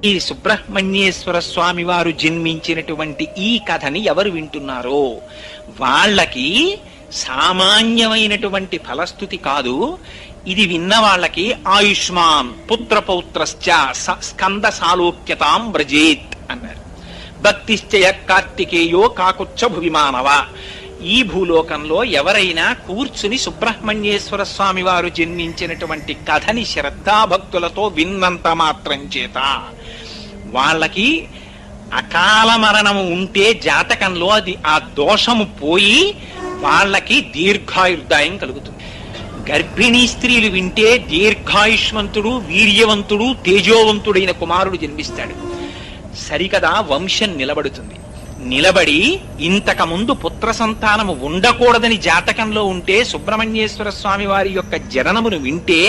ఈ సుబ్రహ్మణ్యేశ్వర స్వామి వారు జన్మించినటువంటి ఈ కథని ఎవరు వింటున్నారో వాళ్ళకి సామాన్యమైనటువంటి ఫలస్థుతి కాదు. ఇది విన్న వాళ్ళకి ఆయుష్మాన్ పుత్రపౌత్రశ్చ స్కంద సాలోక్యతాం వ్రజేత్ అన్నారు. భక్తిశ్చయ కార్తికేయో కాకుచ్చ భువిమానవ. ఈ భూలోకంలో ఎవరైనా కూర్చుని సుబ్రహ్మణ్యేశ్వర స్వామి వారు జన్మించినటువంటి కథని శ్రద్ధాభక్తులతో విన్నంత మాత్రం చేత వాళ్ళకి అకాల మరణము ఉంటే జాతకంలో అది ఆ దోషము పోయి వాళ్ళకి దీర్ఘాయుర్దాయం కలుగుతుంది. గర్భిణీ స్త్రీలు వింటే దీర్ఘాయుష్మంతుడు, వీర్యవంతుడు, తేజోవంతుడైన కుమారుడు జన్మిస్తాడు. సరికదా వంశం నిలబడుతుంది. నిలబడి ఇంతకు ముందు పుత్ర సంతానము ఉండకూడదని జాతకంలో ఉంటే సుబ్రహ్మణ్యేశ్వర స్వామి వారి యొక్క జననమును వింటే